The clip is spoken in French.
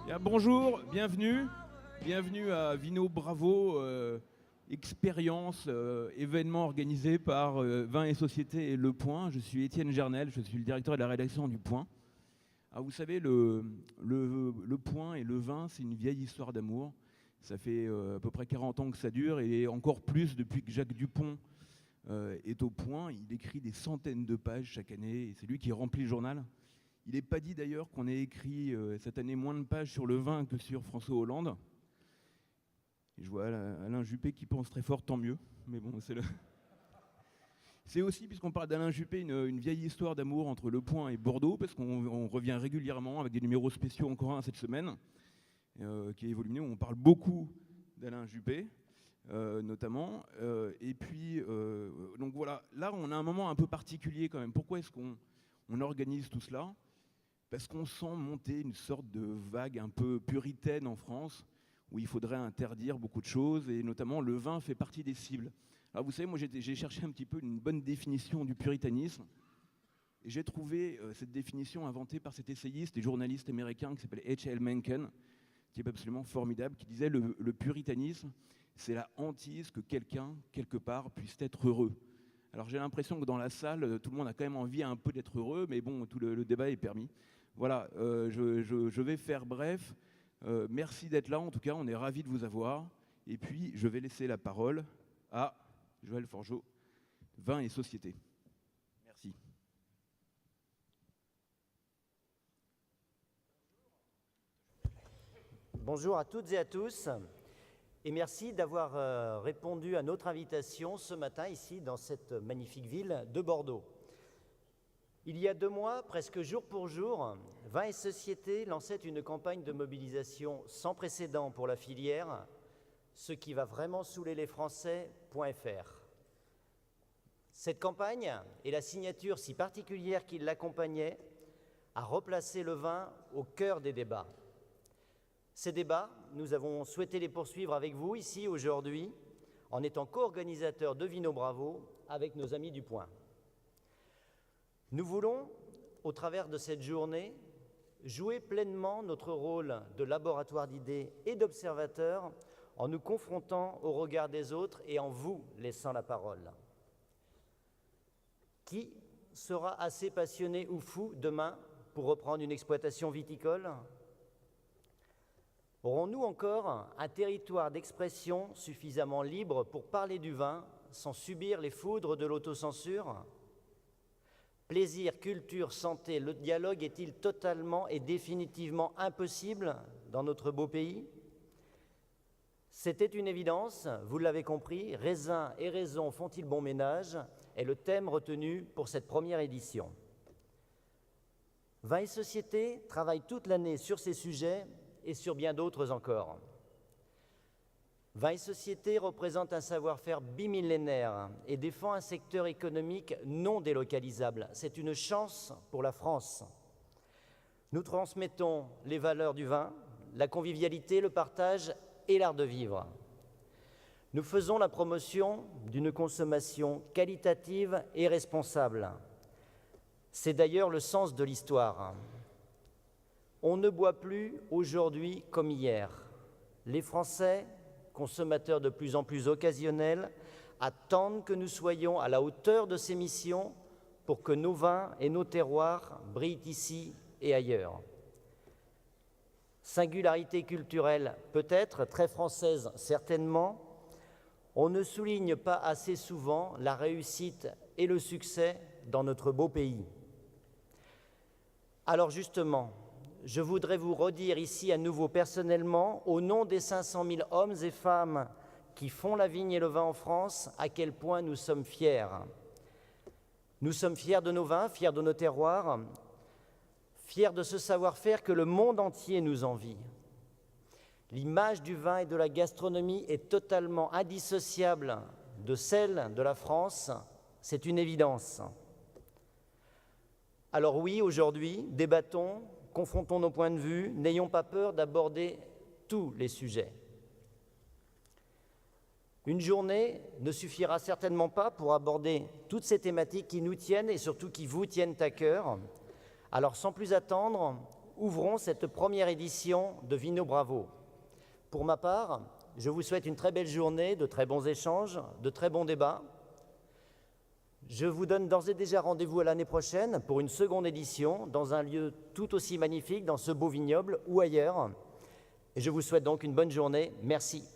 Bien, bonjour, bienvenue à Vino Bravo, expérience, événement organisé par Vin et Société et Le Point. Je suis Étienne Gernel, je suis le directeur de la rédaction du Point. Alors vous savez, le Point et le vin, c'est une vieille histoire d'amour. Ça fait à peu près 40 ans que ça dure et encore plus depuis que Jacques Dupont est au Point. Il écrit des centaines de pages chaque année et c'est lui qui remplit le journal. Il n'est pas dit d'ailleurs qu'on ait écrit cette année moins de pages sur le vin que sur François Hollande. Et je vois Alain Juppé qui pense très fort, tant mieux. Mais bon, c'est aussi, puisqu'on parle d'Alain Juppé, une vieille histoire d'amour entre Le Point et Bordeaux, parce qu'on revient régulièrement avec des numéros spéciaux, encore un cette semaine, qui est volumineux, où on parle beaucoup d'Alain Juppé, notamment. Et puis, donc voilà, là on a un moment un peu particulier quand même. Pourquoi est-ce qu'on organise tout cela ? Parce qu'on sent monter une sorte de vague un peu puritaine en France, où il faudrait interdire beaucoup de choses, et notamment le vin fait partie des cibles. Alors vous savez, moi j'ai cherché un petit peu une bonne définition du puritanisme, et j'ai trouvé cette définition inventée par cet essayiste et journaliste américain qui s'appelle H.L. Mencken, qui est absolument formidable, qui disait le puritanisme, c'est la hantise que quelqu'un, quelque part, puisse être heureux. Alors j'ai l'impression que dans la salle, tout le monde a quand même envie un peu d'être heureux, mais bon, tout le débat est permis. Voilà, je vais faire bref. Merci d'être là, en tout cas, on est ravis de vous avoir. Et puis, je vais laisser la parole à Joël Forgeot, Vin et Société. Merci. Bonjour à toutes et à tous, et merci d'avoir répondu à notre invitation ce matin ici dans cette magnifique ville de Bordeaux. Il y a 2 mois, presque jour pour jour, Vin et Société lançait une campagne de mobilisation sans précédent pour la filière, ce qui va vraiment saouler les Français.fr. Cette campagne et la signature si particulière qui l'accompagnait a replacé le vin au cœur des débats. Ces débats, nous avons souhaité les poursuivre avec vous ici aujourd'hui, en étant co-organisateurs de Vino Bravo avec nos amis du Point. Nous voulons, au travers de cette journée, jouer pleinement notre rôle de laboratoire d'idées et d'observateur en nous confrontant au regard des autres et en vous laissant la parole. Qui sera assez passionné ou fou demain pour reprendre une exploitation viticole ? Aurons-nous encore un territoire d'expression suffisamment libre pour parler du vin sans subir les foudres de l'autocensure ? Plaisir, culture, santé, le dialogue est-il totalement et définitivement impossible dans notre beau pays ? C'était une évidence, vous l'avez compris, raisin et raison font-ils bon ménage est le thème retenu pour cette première édition. Vin et Société travaille toute l'année sur ces sujets et sur bien d'autres encore. Vin et Société représente un savoir-faire bimillénaire et défend un secteur économique non délocalisable. C'est une chance pour la France. Nous transmettons les valeurs du vin, la convivialité, le partage et l'art de vivre. Nous faisons la promotion d'une consommation qualitative et responsable. C'est d'ailleurs le sens de l'histoire. On ne boit plus aujourd'hui comme hier. Les Français, consommateurs de plus en plus occasionnels, attendent que nous soyons à la hauteur de ces missions pour que nos vins et nos terroirs brillent ici et ailleurs. Singularité culturelle peut-être, très française certainement, on ne souligne pas assez souvent la réussite et le succès dans notre beau pays. Alors justement, je voudrais vous redire ici à nouveau personnellement, au nom des 500 000 hommes et femmes qui font la vigne et le vin en France, à quel point nous sommes fiers. Nous sommes fiers de nos vins, fiers de nos terroirs, fiers de ce savoir-faire que le monde entier nous envie. L'image du vin et de la gastronomie est totalement indissociable de celle de la France, c'est une évidence. Alors oui, aujourd'hui, débattons, confrontons nos points de vue, n'ayons pas peur d'aborder tous les sujets. Une journée ne suffira certainement pas pour aborder toutes ces thématiques qui nous tiennent et surtout qui vous tiennent à cœur. Alors sans plus attendre, ouvrons cette première édition de Vino Bravo. Pour ma part, je vous souhaite une très belle journée, de très bons échanges, de très bons débats. Je vous donne d'ores et déjà rendez-vous à l'année prochaine pour une seconde édition dans un lieu tout aussi magnifique, dans ce beau vignoble ou ailleurs. Et je vous souhaite donc une bonne journée. Merci.